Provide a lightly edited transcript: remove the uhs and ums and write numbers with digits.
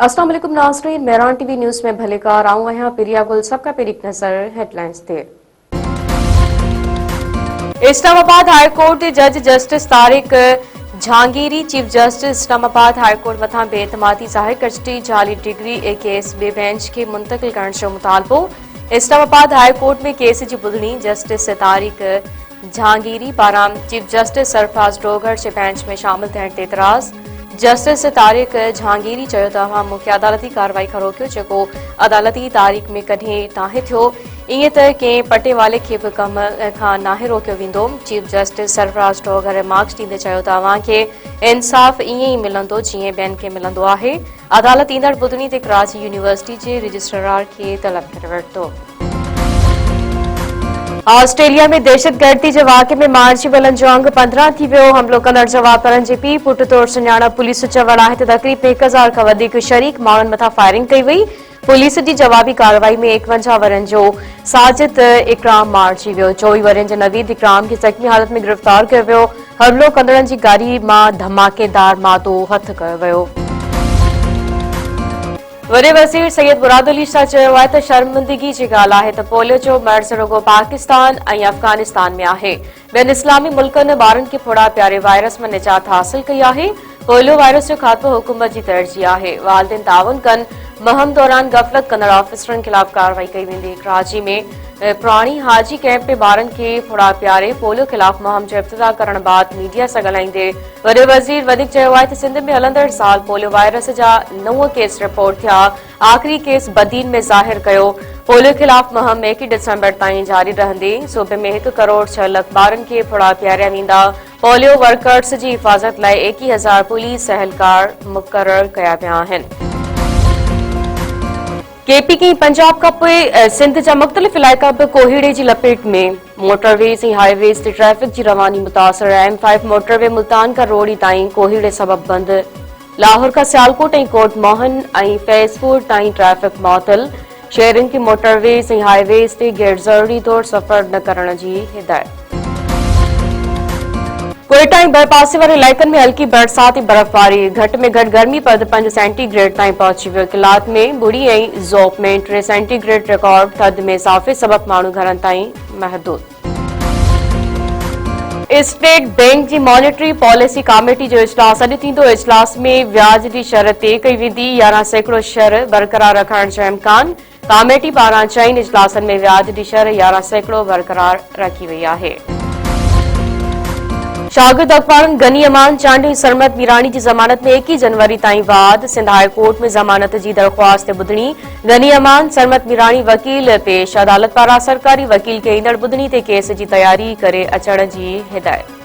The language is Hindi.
अस्सलाम वालेकुम नाज़रीन, मेहरान टीवी न्यूज़ में भलेकार आऊं आहियां पिरिया गुल। सबका पहिरीं नज़र हेडलाइंस ते। इस्लामाबाद हाई कोर्ट के जज justice Tariq Jahangiri chief justice Islamabad high court मथां बेएतमादी ज़ाहिर कचटी जाली डिग्री ए केस बे बेंच के मुंतकिल करण जो मुतालबो। इस्लामाबाद हाई कोर्ट में केस जी बुधणी जस्टिस तारिक जहांगीरी पारां चीफ जस्टिस सरफराज डोगर जे बेंच में शामिल थियण ते एतराज़। जस्टिस तारिक जहांगीरी चयो त अवां मुख्य अदालती कार्रवाई खां रोकियो जेको अदालती तारीख़ में कॾहिं नाहे थियो। ईअं त कंहिं पटेवाले खे बि कम खां नाहे रोकियो वेंदो। Chief justice Sarfaraz Dogar marks ॾींदे चयो त अवां खे इंसाफ़ ईअं ई मिलंदो जीअं ॿियनि खे मिलंदो आहे। अदालत ईंदड़ बुधणी ते कराची यूनिवर्सिटी जे रजिस्ट्रार खे तलब करे वरितो। ऑस्ट्रेलिया में दहशतगर्दी के वाक़े में मारिजी वलनि जो अंग 15 थी वियो। हमलो कंदड़ जवाबदारनि जे पीउ पुट तौरु सुञाणप पुलिस चवण आहे त तक़रीब 1000 खां वधीक शरीक माण्हुनि मथां फायरिंग कई वई। पुलिस जी जवाबी कार्रवाई में 51 वरनि जो साजिद इकराम मारिजी वियो। 24 वरनि जे नवीद इकराम खे ज़ख़्मी हालत में गिरफ़्तार कयो वियो। हमलो कंदड़नि जी गाड़ी मां धमाकेदार मादो हथ कयो वियो। वॾे वज़ीर सैयद मुराद अली शाह चयो आहे त शर्मिंदगी जी ॻाल्हि आहे त पोलियो जो मर्ज़ रुॻो पाकिस्तान ऐं अफ़गानिस्तान में आहे। ॿियनि इस्लामी मुल्कनि ॿारनि खे फोड़ा प्यारे वायरस में निजात हासिल कई आहे। पोलियो वायरस जो खात्मो हुकूमत जी तरजीह आहे। वालिदैन ताउन कनि। मुहिम दौरान गफ़लत कंदड़ ऑफिसरनि ख़िलाफ़ कार्रवाई कई वेंदी। कराची में पुराणी हाजी कैंप में ॿारनि खे फोड़ा प्यारे पोलियो ख़िलाफ़ मुहिम जो इब्तिदा करण बाद मीडिया सां ॻाल्हाईंदे वॾे वज़ीर वधीक चयो आहे त सिंध में हलंदड़ साल पोलियो वायरस जा 9 केस रिपोर्ट थिया। आख़िरी केस बदीन में ज़ाहिर कयो। पोलियो ख़िलाफ़ मुहिम 1 दिसंबर ताईं जारी रहंदी। सूबे में 1 करोड़ 6 लख ॿारनि खे फोड़ा पियारिया वेंदा। पोलियो वर्कर्स जी हिफ़ाज़त लाइ 21,000 पुलिस एहलकार मुक़रर कया विया आहिनि। केपीके पंजाब का सिंध जा मुख़्तलिफ़ इलाइक़ा बि कोहीड़े जी लपेट में। मोटरवेज़ ऐं हाईवेज़ ते ट्रैफ़िक जी रवानी मुतासिर। M5 मोटरवे मुल्तान का रोड़ी ताईं कोहीड़े सबब बंद। लाहौर का सियालकोट ऐं कोट मोहन ऐं फैज़पुर ताईं ट्रैफ़िक मुअत्तल। शहरनि खे मोटरवेज़ ऐं हाईवेज़ ते गैर ज़रूरी तौर सफ़र न करण जी हिदायत। कोयटा ऐं बरपासे वारे इलाइक़नि में हल्की बरसात ऐं बर्फ़बारी। घटि में घटि गर्मी पद 5 सेंटीग्रेड ताईं पहुची वियो। किलात में 2 ऐं ज़ोप में 3 सेंटीग्रेड रिकॉर्ड। थधि में इज़ाफ़े सबब माण्हू घरनि ताईं महदूद। स्टेट बैंक जी मॉनेटरी पॉलिसी कमेटी जो इजलास अॼु थींदो। इजलास में व्याज जी शरत तय कई वेंदी। 11% शर बरक़रार रखण जो इम्कान। कमेटी पारां चइनि इजलासनि में व्याज जी शर 11% बरक़रार रखी वई आहे। शागिर्द अख़बारनि गनी अमान चांडी सरमत मीरानी की ज़मानत में 21 जनवरी ताईं वाद। सिंध हाई कोर्ट में ज़मानत की दरख़्वास्त बुधणी। गनी अमान सरमत मीरानी वकील पेश। अदालत पारां सरकारी वकील के ईंदड़ बुधणी ते केस की तैयारी करे अचण की हिदायत।